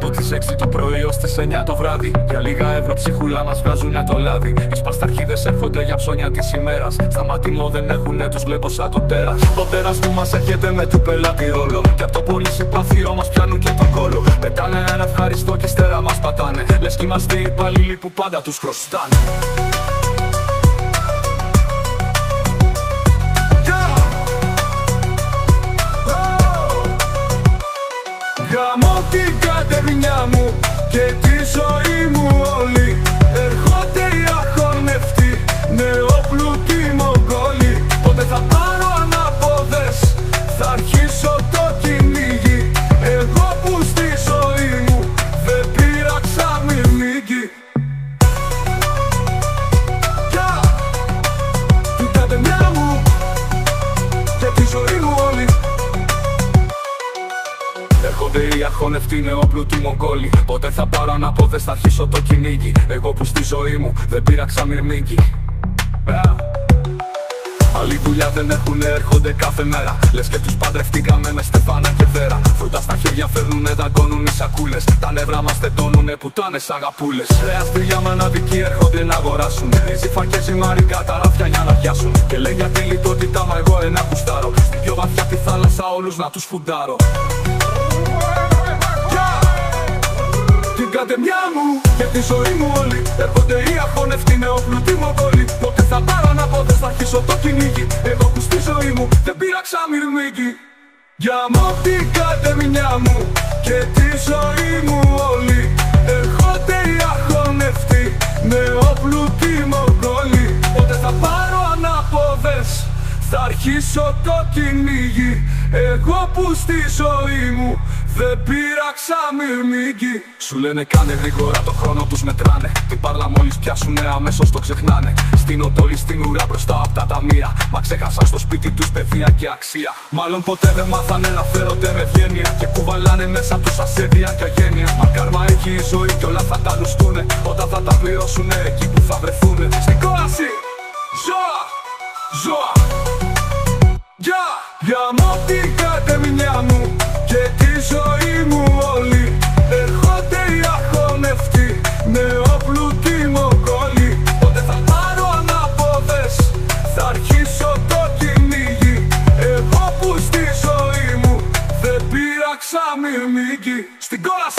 Από τις 6 το πρωί ως τις 9 το βράδυ. Για λίγα ευρώ ψυχούλα μας βγάζουν για το λάδι. Οι σπασταρχίδες έρχονται για ψώνια της ημέρας. Στα μάτιμο δεν έχουνε, τους βλέπω σαν το τέρας. Το τέρας που μας έρχεται με του πελάτη ρόλο. Κι απ' το πολύ συμπαθείο μας πιάνουν και τον κόλο. Πετάνε ένα ευχαριστώ κι ύστερα μας πατάνε. Λες κι είμαστε οι υπαλλήλοι που πάντα τους χρωστάνε. Γαμώ την κατερνιά μου και τη ζωή μου όλη. Έρχονται οι αχωνευτοί, νεοπλούτοι Μογγόλοι. Πότε θα πάρω ανάποδες, θα αρχίσω το κυνήγι. Εγώ που στη ζωή μου δεν πήραξα μυρμήγκι. Την κατερνιά μου και τη ζωή μου όλη. Έρχονται οι αχωνευτοί νεοπλούτοι Μογγόλοι. Πότε θα πάρω ανάποδες, θα αρχίσω το κυνήγι. Εγώ που στη ζωή μου δεν πήραξα μυρμήγκι. Άλλοι δουλειά δεν έχουνε, έρχονται κάθε μέρα. Λες και τους παντρευτήκαμε με στεφάνα και βέρα. Φρούτα στα χέρια φέρνουνε, δαγκώνουν οι σακούλες. Τα νεύρα μας τεντώνουνε, πουτάνες αγαπούλες. Ρέα στριγιά με αναδικοί έρχονται να αγοράσουν. Ρύζι φακές ή μαρικά τα ράφια για να πιάσουν. Και λέει για τη λιτότητα μα εγώ ένα κουστάρω. Στην πιο βαθιά τη θάλασσα όλους να τους φουντάρω. Την κατεμιά μου και τη ζωή μου όλη. Έρχονται οι αχωνευτοί νεοπλούτοι Μογγόλοι. Πότε θα πάρω ανάποδες, θα αρχίσω το κυνήγι. Εγώ που στη ζωή μου δεν πήραξα μυρμήγκι. Γαμώ την κατεμιά μου και τη ζωή μου όλη. Έρχονται οι αχωνευτοί νεοπλούτοι Μογγόλοι. Πότε θα πάρω ανάποδες, θα αρχίσω το κυνήγι. Εγώ που στη ζωή μου δεν πήραξα μυρμήγκι. Σου λένε κάνε γρήγορα, το χρόνο τους μετράνε. Την πάρλα μόλις πιάσουνε αμέσως το ξεχνάνε. Στείνω το στην ουρά μπροστά απ' τα ταμεία. Μα ξέχασαν στο σπίτι τους παιδεία και αξία. Μάλλον ποτέ δεν μάθανε να φέρονται με ευγένεια. Και κουβαλάνε μέσα τους ασέβεια και αγένεια. Μα κάρμα έχει η ζωή κι όλα θα τα λουστούνε. Όταν θα τα πληρώσουνε εκεί που θα βρεθούνε. Στην κόλαση, ζώα, ζώα. Γαμώ την κατεμιά μου και τη ζωή μου όλη. Έρχονται οι αχωνευτοί νεοπλούτοι Μογγόλοι. Πότε θα πάρω ανάποδες, θα αρχίσω το κυνήγι. Εγώ που στη ζωή μου δεν πήραξα μυρμήγκι. Στην κόλαση.